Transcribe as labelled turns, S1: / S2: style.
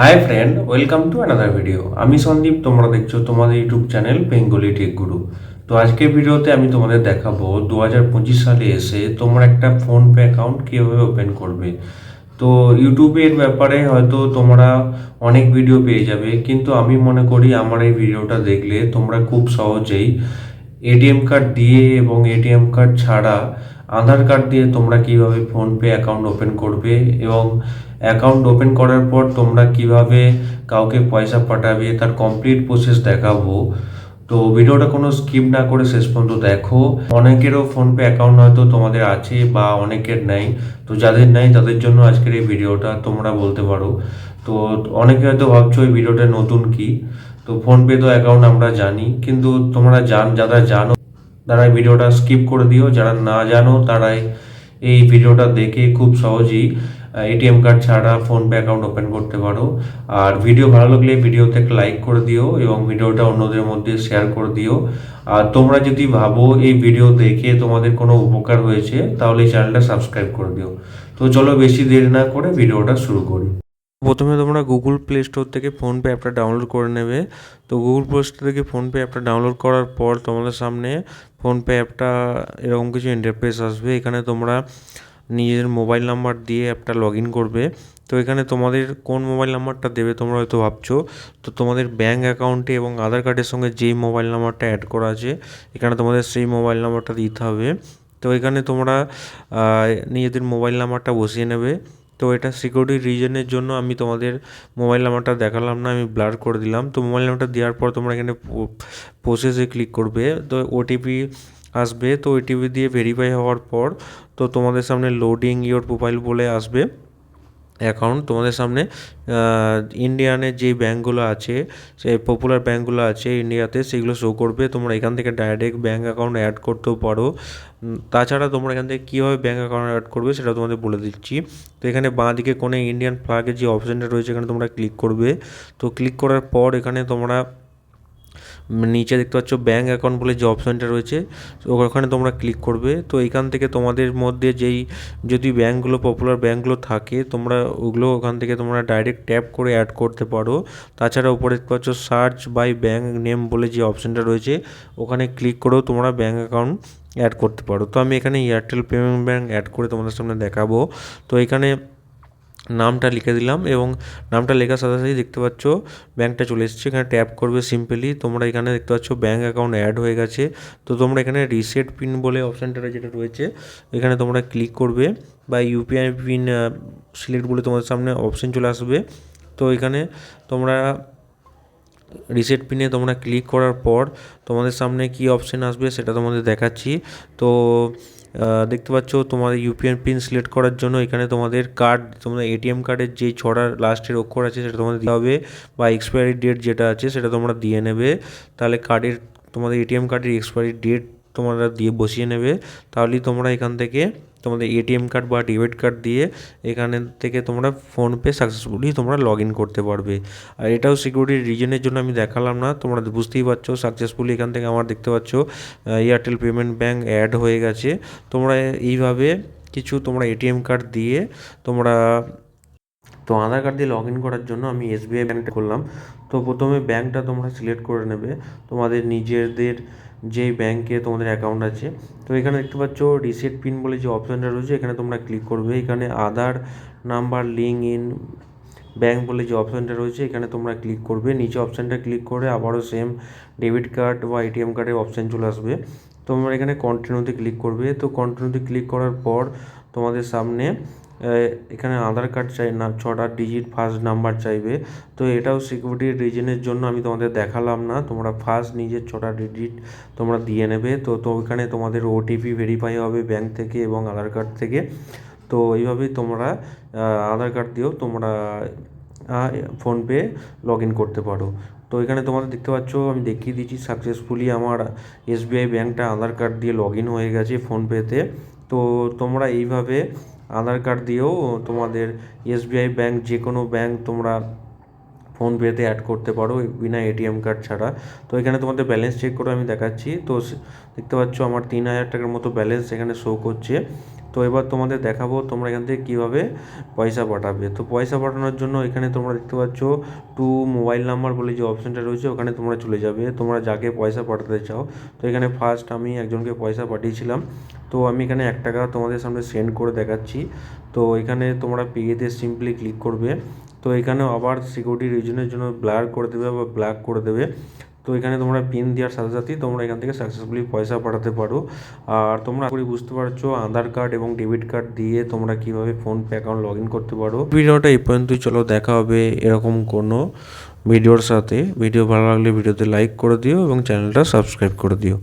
S1: Hi friend, welcome to another video. আমি সন্দীপ, তোমরা দেখছো তোমাদের ইউটিউব চ্যানেল বেঙ্গলি টেক গুরু। তো আজকের ভিডিওতে আমি তোমাদের দেখাবো 2025 সালে এসে তোমরা একটা ফোনপে অ্যাকাউন্ট কীভাবে ওপেন করবে। তো ইউটিউবের ব্যাপারে হয়তো তোমরা অনেক ভিডিও পেয়ে যাবে, কিন্তু আমি মনে করি আমার এই ভিডিওটা দেখলে তোমরা খুব সহজেই এটিএম কার্ড দিয়ে এবং এটিএম কার্ড ছাড়া আধার কার্ড দিয়ে তোমরা কিভাবে ফোনপে অ্যাকাউন্ট ওপেন করবে এবং অ্যাকাউন্ট ওপেন করার পর তোমরা কিভাবে কাউকে পয়সা পাঠাবে তার কমপ্লিট প্রসেস দেখাবো। তো ভিডিওটা কোনো স্কিপ না করে শেষ পর্যন্ত দেখো। অনেকেরও ফোনপে অ্যাকাউন্ট হয়তো তোমাদের আছে বা অনেকের নেই। তো যাদের নেই তাদের জন্য আজকের এই ভিডিওটা তোমরা বলতে পারো। তো অনেকে হয়তো ভাবছো এই ভিডিওটা নতুন কি। তো ফোনপে তো অ্যাকাউন্ট আমরা জানি, কিন্তু তোমরা যারা জানো তারা এই ভিডিওটা স্কিপ করে দিও, যারা না জানো তারাই এই ভিডিওটা দেখে খুব সহজেই এটিএম কার্ড ছাড়া ফোনপে অ্যাকাউন্ট ওপেন করতে পারো। আর ভিডিও ভালো লাগলে ভিডিওতে একটা লাইক করে দিও এবং ভিডিওটা অন্যদের মধ্যে শেয়ার করে দিও। আর তোমরা যদি ভাবো এই ভিডিও দেখে তোমাদের কোনো উপকার হয়েছে তাহলে এই চ্যানেলটা সাবস্ক্রাইব করে দিও। তো চলো বেশি দেরি না করে ভিডিওটা শুরু করি। প্রথমে তোমরা গুগল প্লে স্টোর থেকে ফোনপে অ্যাপটা ডাউনলোড করে নেবে। তো গুগল প্লে স্টোর থেকে ফোনপে অ্যাপটা ডাউনলোড করার পর তোমাদের সামনে ফোনপে অ্যাপটা এরকম কিছু ইন্টারফেস আসবে। এখানে তোমরা নিজের মোবাইল নাম্বার দিয়ে অ্যাপটা লগ ইন করবে। তো এখানে তোমাদের কোন মোবাইল নাম্বারটা দেবে তোমরা হয়তো ভাবছো। তো তোমাদের ব্যাঙ্ক অ্যাকাউন্টে এবং আধার কার্ডের সঙ্গে যেই মোবাইল নাম্বারটা অ্যাড করা আছে এখানে তোমাদের সেই মোবাইল নাম্বারটা দিতে হবে। তো এখানে তোমরা নিজেদের মোবাইল নাম্বারটা বসিয়ে নেবে। তো এটা সিকিউরিটি রিজনের জন্য আমি তোমাদের মোবাইল নাম্বারটা দেখালাম না, আমি ব্লার করে দিলাম। তো মোবাইল নাম্বারটা দেওয়ার পর তোমরা এখানে প্রসেসে ক্লিক করবে। তো ওটিপি আসবে। তো ওটিপি দিয়ে ভেরিফাই হওয়ার পর তো তোমাদের সামনে লোডিং ইওর প্রোফাইল বলে আসবে অ্যাকাউন্ট। তোমাদের সামনে ইন্ডিয়ানের যেই ব্যাঙ্কগুলো আছে, সেই পপুলার ব্যাঙ্কগুলো আছে ইন্ডিয়াতে, সেগুলো শো করবে। তোমরা এখান থেকে ডাইরেক্ট ব্যাঙ্ক অ্যাকাউন্ট অ্যাড করতেও পারো। তাছাড়া তোমরা এখান থেকে কীভাবে ব্যাঙ্ক অ্যাকাউন্ট অ্যাড করবে সেটা তোমাদের বলে দিচ্ছি। তো এখানে বাঁ দিকে কোনো ইন্ডিয়ান ফ্ল্যাগের যে অপশানটা রয়েছে এখানে তোমরা ক্লিক করবে। তো ক্লিক করার পর এখানে তোমরা নিচে দেখতে পাচ্ছ ব্যাঙ্ক অ্যাকাউন্ট বলে যে অপশানটা রয়েছে ওখানে তোমরা ক্লিক করবে। তো এখান থেকে তোমাদের মধ্যে যেই যদি ব্যাঙ্কগুলো পপুলার ব্যাঙ্কগুলো থাকে তোমরা ওগুলো ওখান থেকে তোমরা ডাইরেক্ট ট্যাপ করে অ্যাড করতে পারো। তাছাড়া উপরে দেখতে পাচ্ছ সার্চ বাই ব্যাঙ্ক নেম বলে যে অপশানটা রয়েছে ওখানে ক্লিক করেও তোমরা ব্যাঙ্ক অ্যাকাউন্ট অ্যাড করতে পারো। তো আমি এখানে এয়ারটেল পেমেন্ট ব্যাঙ্ক অ্যাড করে তোমাদের সামনে দেখাবো। তো এখানে নামটা লিখে দিলাম এবং নামটা লেখার সাথে সাথেই দেখতে পাচ্ছ ব্যাঙ্কটা চলে এসেছে। এখানে ট্যাপ করবে সিম্পলি। তোমরা এখানে দেখতে পাচ্ছ ব্যাঙ্ক অ্যাকাউন্ট অ্যাড হয়ে গেছে। তো তোমরা এখানে রিসেট পিন বলে অপশানটা যেটা রয়েছে এখানে তোমরা ক্লিক করবে বা ইউপিআই পিন সিলেক্ট বলে তোমাদের সামনে অপশান চলে আসবে। তো এখানে তোমরা রিসেট পিনে তোমরা ক্লিক করার পর তোমাদের সামনে কি অপশান আসবে সেটা তোমাদের দেখাচ্ছি। তো দেখতে পাচ্ছ তোমাদের ইউপিআই পিন সিলেক্ট করার জন্য এখানে তোমাদের তোমাদের এটিএম কার্ডের যেই ছড়া লাস্টের অক্ষর আছে সেটা তোমাদের দিতে হবে বা এক্সপায়ারি ডেট যেটা আছে সেটা তোমরা দিয়ে নেবে। তাহলে তোমাদের এটিএম কার্ডের এক্সপায়ারি ডেট তোমরা দিয়ে বসিয়ে নেবে। তাহলেই তোমরা এখান থেকে তোমাদের এটিএম কার্ড বা ডেবিট কার্ড দিয়ে এখানে থেকে তোমরা ফোনপে সাকসেসফুলি তোমরা লগ ইন করতে পারবে। আর এটাও সিকিউরিটি রিজনের জন্য আমি দেখালাম না, তোমরা বুঝতেই পারছো সাকসেসফুলি এখান থেকে আমার দেখতে পাচ্ছ এয়ারটেল পেমেন্ট ব্যাঙ্ক অ্যাড হয়ে গেছে। তোমরা এইভাবে কিছু তোমরা এটিএম কার্ড দিয়ে তোমরা তো আধার কার্ড দিয়ে লগ ইন করার জন্য আমি এসবিআই ব্যাঙ্কটা করলাম। তো প্রথমে ব্যাঙ্কটা তোমরা সিলেক্ট করে নেবে তোমাদের নিজেদের যেই ব্যাঙ্কে তোমাদের অ্যাকাউন্ট আছে। তো এখানে দেখতে পাচ্ছ রিসেট পিন বলে যে অপশানটা রয়েছে এখানে তোমরা ক্লিক করবে। এখানে আধার নাম্বার লিঙ্ক ইন ব্যাঙ্ক বলে যে অপশানটা রয়েছে এখানে তোমরা ক্লিক করবে। নিচে অপশানটা ক্লিক করে আবারও সেম ডেবিট কার্ড বা এটিএম কার্ডের অপশান চলে আসবে। তোমরা এখানে কন্টিনিউতে ক্লিক করবে। তো কন্টিনিউতে ক্লিক করার পর তোমাদের সামনে এখানে আধার কার্ড চাই না, 6টা ডিজিট ফার্স্ট নাম্বার চাইবে। তো এটাও সিকিউরিটি রিজনের জন্য আমি তোমাদের দেখালাম না, তোমরা ফার্স্ট নিজের 6টা ডিজিট তোমরা দিয়ে নেবে। তো ওইখানে তোমাদের ওটিপি ভেরিফাই হবে ব্যাঙ্ক থেকে এবং আধার কার্ড থেকে। তো এইভাবেই তোমরা আধার কার্ড দিয়েও তোমরা ফোনপে লগ ইন করতে পারো। তো এখানে তোমাদের দেখতে পাচ্ছ আমি দেখিয়ে দিচ্ছি সাকসেসফুলি আমার এসবিআই ব্যাঙ্কটা আধার কার্ড দিয়ে লগ ইন হয়ে গেছে ফোনপেতে। তো তোমরা এইভাবে আধার কার্ড দিয়েও তোমাদের এসবিআই ব্যাঙ্ক যে কোনো ব্যাঙ্ক তোমরা ফোনপেতে অ্যাড করতে পারো বিনা এটিএম কার্ড ছাড়া। তো এখানে তোমাদের ব্যালেন্স চেক করে আমি দেখাচ্ছি। তো দেখতে পাচ্ছ আমার 3,000 টাকার মতো ব্যালেন্স এখানে শো করছে। তো তো এবার তোমাদের দেখাবো তোমরা এখান থেকে কীভাবে পয়সা পাঠাবে। তো পয়সা পাঠানোর জন্য এখানে তোমরা দেখতে পাচ্ছ টু মোবাইল নাম্বার বলে যে অপশানটা রয়েছে ওখানে তোমরা চলে যাবে, তোমরা যাকে পয়সা পাঠাতে চাও। তো এখানে ফার্স্ট আমি একজনকে পয়সা পাঠিয়েছিলাম, তো আমি এখানে 1 টাকা তোমাদের সামনে সেন্ড করে দেখাচ্ছি। তো এখানে তোমরা পেতে সিম্পলি ক্লিক করবে। তো এখানেও আবার সিকিউরিটি রিজনের জন্য ব্লার করে দেবে বা ব্ল্যাক করে দেবে। তো এখানে তোমরা পিন দেওয়ার সাথে সাথেই তোমরা এখান থেকে সাকসেসফুলি পয়সা পাঠাতে পারো। আর তোমরা আশা করি বুঝতে পারছো আধার কার্ড এবং ডেবিট কার্ড দিয়ে তোমরা কীভাবে ফোনপে অ্যাকাউন্ট লগ ইন করতে পারো। ভিডিওটা এই পর্যন্তই, চলো দেখা হবে এরকম কোনো ভিডিওর সাথে। ভিডিও ভালো লাগলে ভিডিওতে লাইক করে দিও এবং চ্যানেলটা সাবস্ক্রাইব করে দিও।